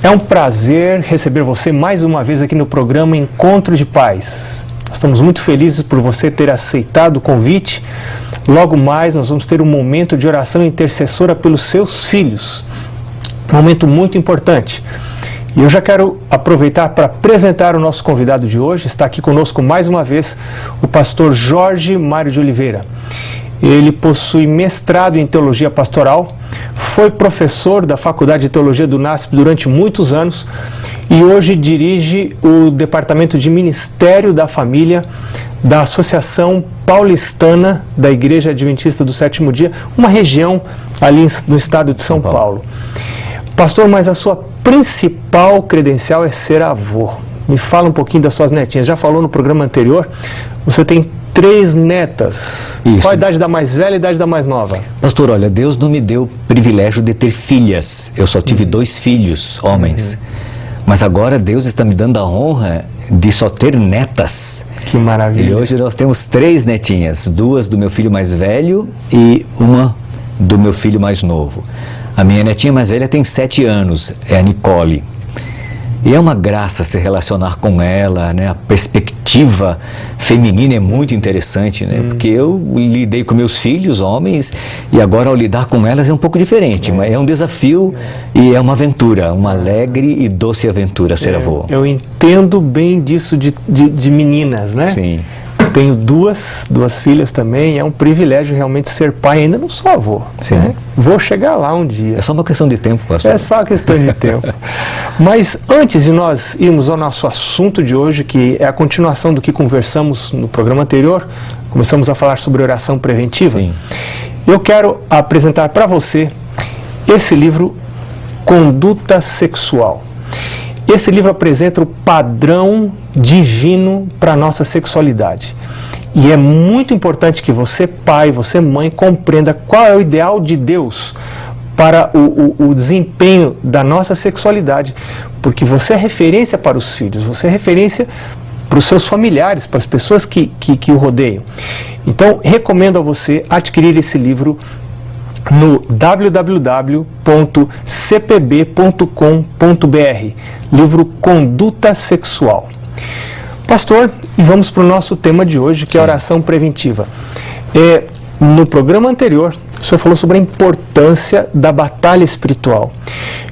É um prazer receber você mais uma vez aqui no programa Encontro de Pais. Estamos muito felizes por você ter aceitado o convite. Logo mais nós vamos ter um momento de oração intercessora pelos seus filhos. Um momento muito importante. E eu já quero aproveitar para apresentar o nosso convidado de hoje. Está aqui conosco mais uma vez o pastor Jorge Mário de Oliveira. Ele possui mestrado em Teologia Pastoral, foi professor da Faculdade de Teologia do NASP durante muitos anos e hoje dirige o Departamento de Ministério da Família da Associação Paulistana da Igreja Adventista do Sétimo Dia, uma região ali no estado de São Paulo. Pastor, mas a sua principal credencial é ser avô. Me fala um pouquinho das suas netinhas. Já falou no programa anterior, você tem 3 netas. Isso. Qual a idade da mais velha e a idade da mais nova? Pastor, olha, Deus não me deu o privilégio de ter filhas. Eu só tive 2 filhos, homens. Mas agora Deus está me dando a honra de só ter netas. Que maravilha. E hoje nós temos 3 netinhas. 2 do meu filho mais velho e uma do meu filho mais novo. A minha netinha mais velha tem 7 anos, é a Nicole. E é uma graça se relacionar com ela, né? A perspectiva feminina é muito interessante, né? Porque eu lidei com meus filhos, homens, e agora ao lidar com elas é um pouco diferente. Mas é um desafio e é uma aventura, uma alegre e doce aventura ser avô. Eu entendo bem disso de meninas, né? Sim. Tenho duas filhas também, é um privilégio realmente ser pai, ainda não sou avô. Sim. Né? Vou chegar lá um dia. É só uma questão de tempo, pastor. É só uma questão de tempo. Mas antes de nós irmos ao nosso assunto de hoje, que é a continuação do que conversamos no programa anterior, começamos a falar sobre oração preventiva. Sim. Eu quero apresentar para você esse livro, Conduta Sexual. Esse livro apresenta o padrão divino para a nossa sexualidade. E é muito importante que você, pai, você, mãe, compreenda qual é o ideal de Deus para o desempenho da nossa sexualidade. Porque você é referência para os filhos, você é referência para os seus familiares, para as pessoas que o rodeiam. Então, recomendo a você adquirir esse livro no www.cpb.com.br, livro Conduta Sexual. Pastor, e vamos para o nosso tema de hoje, que é a oração preventiva. No programa anterior, o senhor falou sobre a importância da batalha espiritual,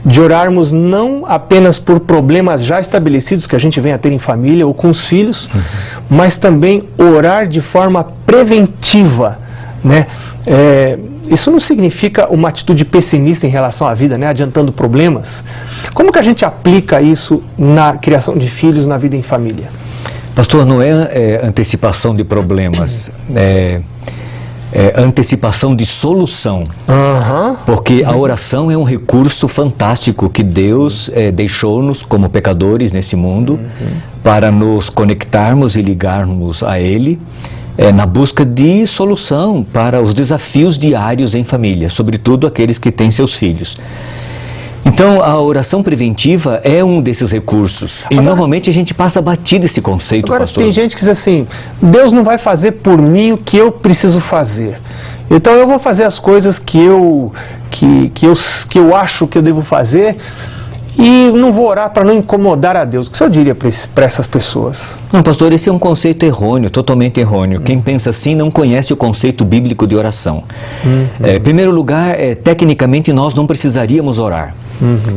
de orarmos não apenas por problemas já estabelecidos que a gente vem a ter em família ou com os filhos, mas também orar de forma preventiva, né? Isso não significa uma atitude pessimista em relação à vida, né? Adiantando problemas. Como que a gente aplica isso na criação de filhos, na vida em família? Pastor, não é antecipação de problemas, é antecipação de solução. Porque a oração é um recurso fantástico que Deus deixou-nos como pecadores nesse mundo para nos conectarmos e ligarmos a Ele. Na busca de solução para os desafios diários em família, sobretudo aqueles que têm seus filhos. Então, a oração preventiva é um desses recursos. E normalmente a gente passa batido esse conceito, agora, pastor. Tem gente que diz assim, Deus não vai fazer por mim o que eu preciso fazer. Então eu vou fazer as coisas que eu acho que eu devo fazer e não vou orar para não incomodar a Deus. O que o senhor diria para essas pessoas? Não, pastor, esse é um conceito errôneo, totalmente errôneo. Quem pensa assim não conhece o conceito bíblico de oração. Em primeiro lugar, tecnicamente nós não precisaríamos orar.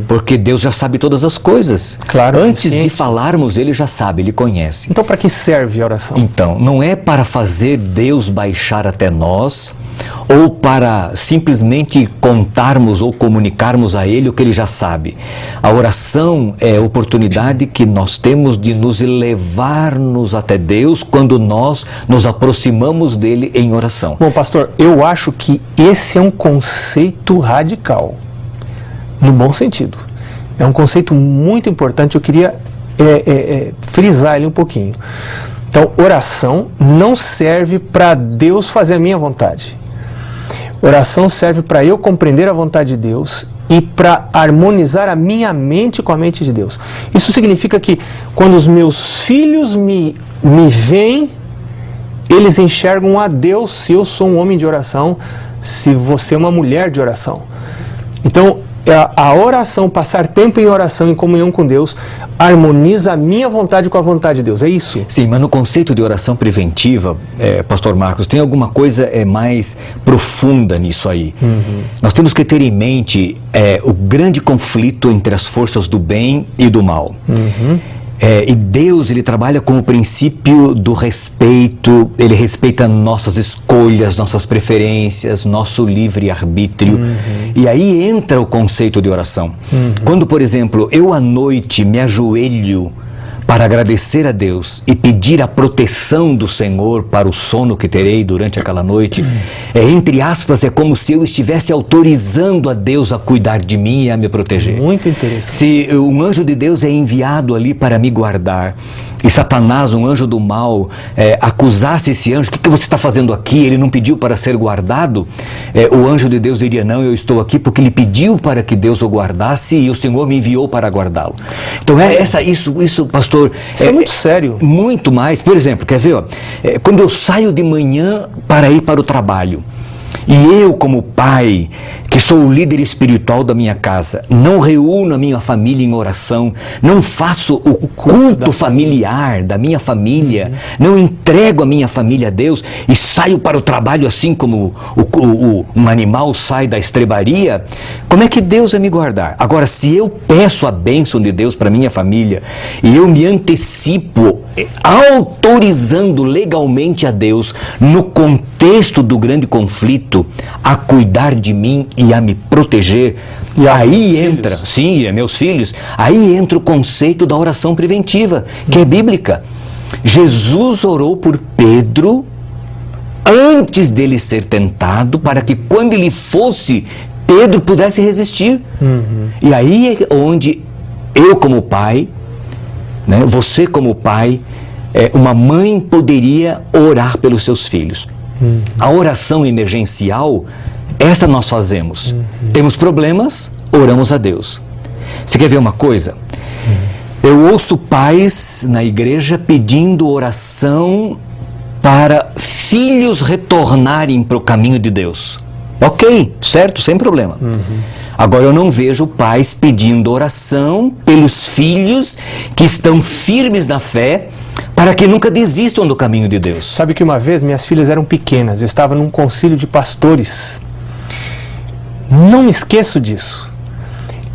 Porque Deus já sabe todas as coisas. Claro, antes de falarmos, Ele já sabe, Ele conhece. Então, para que serve a oração? Então, não é para fazer Deus baixar até nós, ou para simplesmente contarmos ou comunicarmos a Ele o que Ele já sabe. A oração é a oportunidade que nós temos de nos elevar-nos até Deus quando nós nos aproximamos dEle em oração. Bom, pastor, eu acho que esse é um conceito radical, no bom sentido. É um conceito muito importante, eu queria frisar ele um pouquinho. Então, oração não serve para Deus fazer a minha vontade. Oração serve para eu compreender a vontade de Deus e para harmonizar a minha mente com a mente de Deus. Isso significa que quando os meus filhos me veem, eles enxergam a Deus se eu sou um homem de oração, se você é uma mulher de oração. Então, a oração, passar tempo em oração, em comunhão com Deus, harmoniza a minha vontade com a vontade de Deus, é isso? Sim, mas no conceito de oração preventiva, Pastor Marcos, tem alguma coisa mais profunda nisso aí. Nós temos que ter em mente o grande conflito entre as forças do bem e do mal. E Deus, Ele trabalha com o princípio do respeito, Ele respeita nossas escolhas, nossas preferências, nosso livre-arbítrio. E aí entra o conceito de oração. Quando, por exemplo, eu à noite me ajoelho para agradecer a Deus e pedir a proteção do Senhor para o sono que terei durante aquela noite, entre aspas, é como se eu estivesse autorizando a Deus a cuidar de mim e a me proteger. Muito interessante. Se um anjo de Deus é enviado ali para me guardar, e Satanás, um anjo do mal, acusasse esse anjo, o que você está fazendo aqui? Ele não pediu para ser guardado? O anjo de Deus diria, não, eu estou aqui porque ele pediu para que Deus o guardasse e o Senhor me enviou para guardá-lo. Então isso, pastor... Isso é muito sério. Muito mais. Por exemplo, quer ver? Quando eu saio de manhã para ir para o trabalho, e eu, como pai, que sou o líder espiritual da minha casa, não reúno a minha família em oração, não faço o culto familiar da minha família, não entrego a minha família a Deus e saio para o trabalho assim como um animal sai da estrebaria, como é que Deus vai me guardar? Agora, se eu peço a bênção de Deus para minha família e eu me antecipo autorizando legalmente a Deus no contexto do grande conflito a cuidar de mim e a me proteger, e aí entra, sim, meus filhos, aí entra o conceito da oração preventiva, que é bíblica. Jesus orou por Pedro antes dele ser tentado, para que quando ele fosse, Pedro pudesse resistir. E aí é onde eu como pai, né, você como pai, uma mãe poderia orar pelos seus filhos. A oração emergencial, essa nós fazemos. Temos problemas, oramos a Deus. Você quer ver uma coisa? Eu ouço pais na igreja pedindo oração para filhos retornarem para o caminho de Deus. Ok, certo, sem problema. Agora eu não vejo pais pedindo oração pelos filhos que estão firmes na fé, para que nunca desistam do caminho de Deus. Sabe que uma vez minhas filhas eram pequenas, eu estava num concílio de pastores. Não me esqueço disso.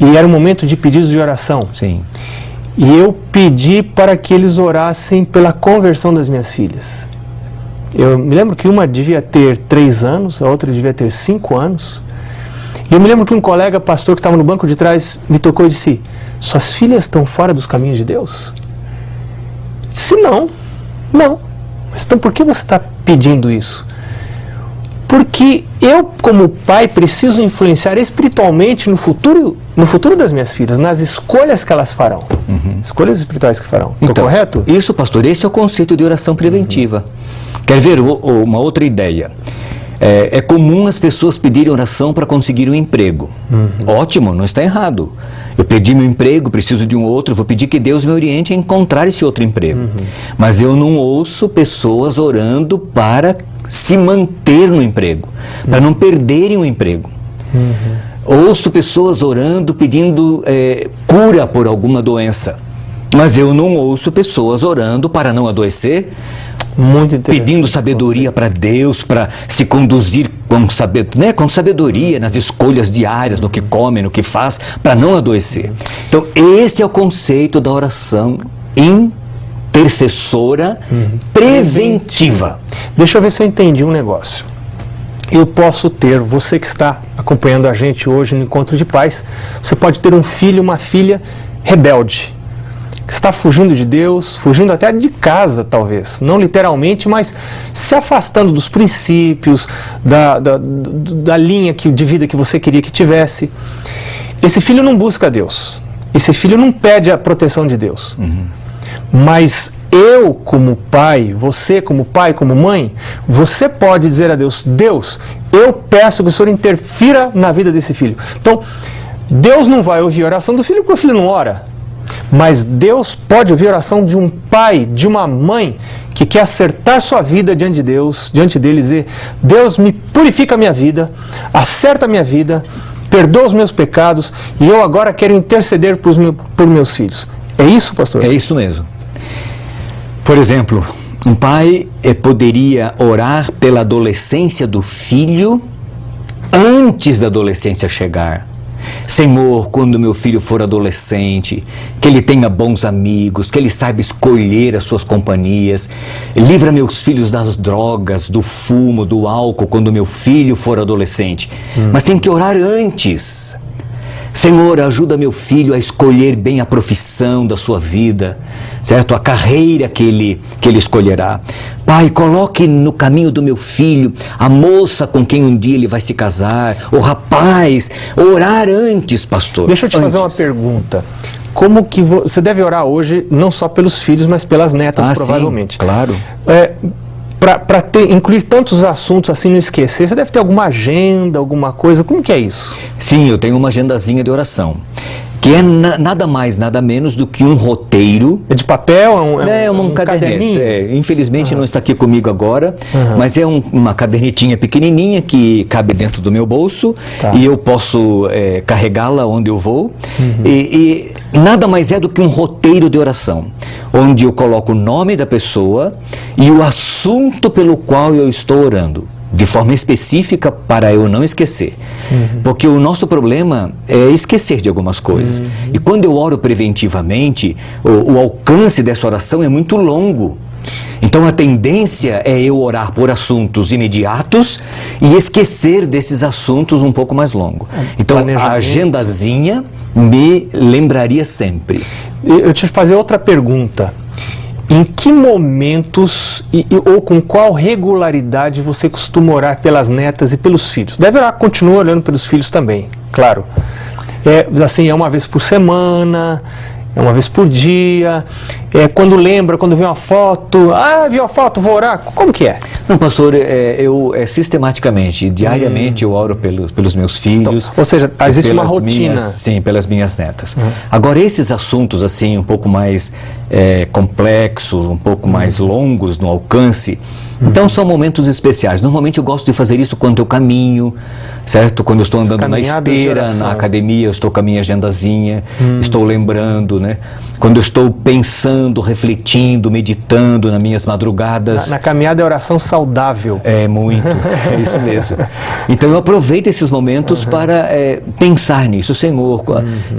E era um momento de pedidos de oração. Sim. E eu pedi para que eles orassem pela conversão das minhas filhas. Eu me lembro que uma devia ter 3 anos, a outra devia ter 5 anos. E eu me lembro que um colega pastor que estava no banco de trás me tocou e disse: suas filhas estão fora dos caminhos de Deus? Se não. Mas então por que você está pedindo isso? Porque eu, como pai, preciso influenciar espiritualmente no futuro das minhas filhas, nas escolhas que elas farão. Escolhas espirituais que farão. Estou correto? Isso, pastor, esse é o conceito de oração preventiva. Quer ver uma outra ideia? É comum as pessoas pedirem oração para conseguir um emprego. Ótimo, não está errado. Eu perdi meu emprego, preciso de um outro, vou pedir que Deus me oriente a encontrar esse outro emprego. Mas eu não ouço pessoas orando para se manter no emprego, para não perderem o emprego. Ouço pessoas orando, pedindo cura por alguma doença. Mas eu não ouço pessoas orando para não adoecer, muito interessante, pedindo sabedoria para Deus, para se conduzir com sabedoria nas escolhas diárias, no que come, no que faz, para não adoecer. Então, esse é o conceito da oração intercessora preventiva. Deixa eu ver se eu entendi um negócio. Eu posso ter, você que está acompanhando a gente hoje no Encontro de Pais, você pode ter um filho, uma filha rebelde, que está fugindo de Deus, fugindo até de casa, talvez. Não literalmente, mas se afastando dos princípios, da linha de vida que você queria que tivesse. Esse filho não busca Deus. Esse filho não pede a proteção de Deus. Mas eu, como pai, você, como pai, como mãe, você pode dizer a Deus: Deus, eu peço que o Senhor interfira na vida desse filho. Então, Deus não vai ouvir a oração do filho porque o filho não ora. Mas Deus pode ouvir a oração de um pai, de uma mãe que quer acertar sua vida diante de Deus, diante dele, dizer: Deus, me purifica a minha vida, acerta a minha vida, perdoa os meus pecados e eu agora quero interceder por meus filhos. É isso, pastor? É isso mesmo. Por exemplo, um pai poderia orar pela adolescência do filho antes da adolescência chegar. Senhor, quando meu filho for adolescente, que ele tenha bons amigos, que ele saiba escolher as suas companhias. Livra meus filhos das drogas, do fumo, do álcool, quando meu filho for adolescente. Mas tem que orar antes. Senhor, ajuda meu filho a escolher bem a profissão da sua vida, certo? A carreira que ele escolherá. Pai, coloque no caminho do meu filho a moça com quem um dia ele vai se casar, o rapaz. Orar antes, pastor. Deixa eu te fazer uma pergunta. Como que você deve orar hoje, não só pelos filhos, mas pelas netas, provavelmente? Sim, claro. Para incluir tantos assuntos assim, não esquecer, você deve ter alguma agenda, alguma coisa, como que é isso? Sim, eu tenho uma agendazinha de oração, que é nada mais, nada menos do que um roteiro. É de papel? É um caderninho. Infelizmente não está aqui comigo agora, mas é uma cadernetinha pequenininha que cabe dentro do meu bolso, e eu posso carregá-la onde eu vou. E nada mais é do que um roteiro de oração, onde eu coloco o nome da pessoa e o assunto pelo qual eu estou orando, de forma específica para eu não esquecer. Porque o nosso problema é esquecer de algumas coisas. E quando eu oro preventivamente, o alcance dessa oração é muito longo. Então a tendência é eu orar por assuntos imediatos e esquecer desses assuntos um pouco mais longos. Então a agendazinha me lembraria sempre. Eu te fazer outra pergunta. Em que momentos ou com qual regularidade você costuma orar pelas netas e pelos filhos? Deve orar, continua olhando pelos filhos também, claro. É uma vez por semana, é uma vez por dia, quando lembra, quando vê uma foto, vi uma foto, vou orar, como que é? Não, pastor, eu sistematicamente, diariamente eu oro pelos meus filhos. Então, ou seja, existe uma rotina. Sim, pelas minhas netas. Agora, esses assuntos assim, um pouco mais complexos, um pouco mais longos no alcance, então são momentos especiais. Normalmente eu gosto de fazer isso quando eu caminho, certo? Quando eu estou andando na esteira, na academia, eu estou com a minha agendazinha, estou lembrando, né? Quando eu estou pensando, refletindo, meditando nas minhas madrugadas. Na caminhada é oração saudável. É muito, é isso mesmo. Então eu aproveito esses momentos para pensar nisso. Senhor,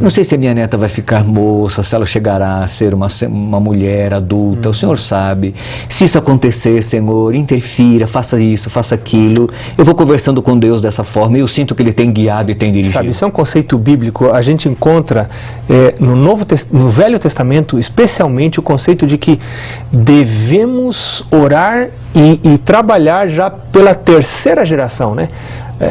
não sei se a minha neta vai ficar moça, se ela chegará a ser uma mulher adulta, o Senhor sabe. Se isso acontecer, Senhor, interfira, faça isso, faça aquilo. Eu vou conversando com Deus dessa forma e eu sinto que Ele tem guiado e tem dirigido. Sabe, isso é um conceito bíblico. A gente encontra no Velho Testamento, especialmente, o conceito de que devemos orar e trabalhar já pela terceira geração, né?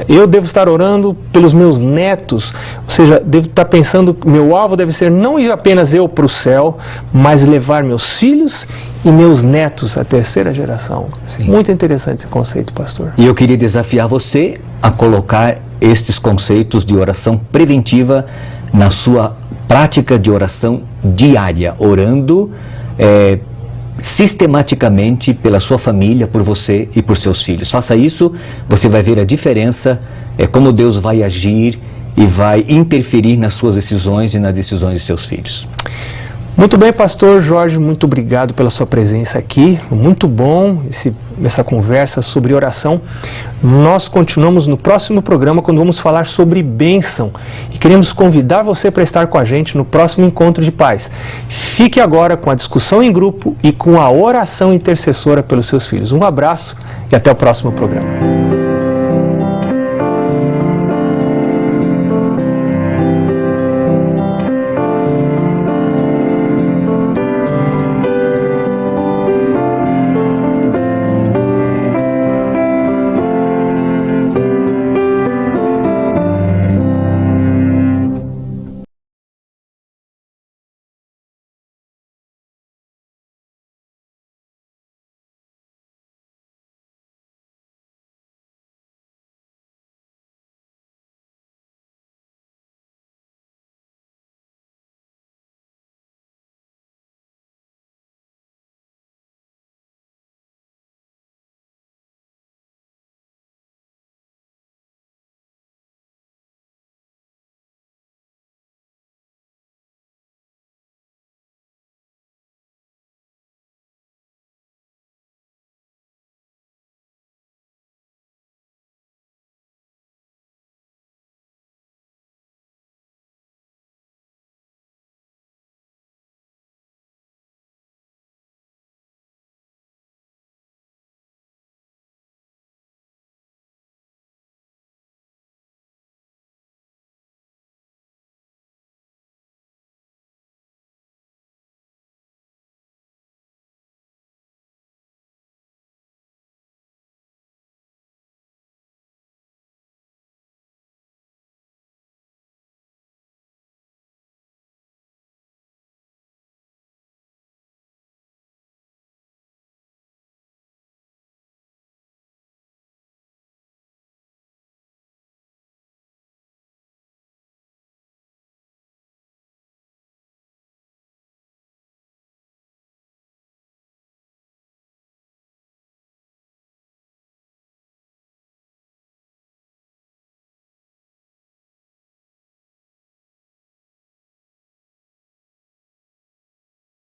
Eu devo estar orando pelos meus netos, ou seja, devo estar pensando que meu alvo deve ser não ir apenas eu para o céu, mas levar meus filhos e meus netos à terceira geração. Sim. Muito interessante esse conceito, pastor. E eu queria desafiar você a colocar estes conceitos de oração preventiva na sua prática de oração diária, orando sistematicamente pela sua família, por você e por seus filhos. Faça isso, você vai ver a diferença, como Deus vai agir e vai interferir nas suas decisões e nas decisões de seus filhos. Muito bem, pastor Jorge, muito obrigado pela sua presença aqui. Muito bom essa conversa sobre oração. Nós continuamos no próximo programa, quando vamos falar sobre bênção. E queremos convidar você para estar com a gente no próximo Encontro de Pais. Fique agora com a discussão em grupo e com a oração intercessora pelos seus filhos. Um abraço e até o próximo programa.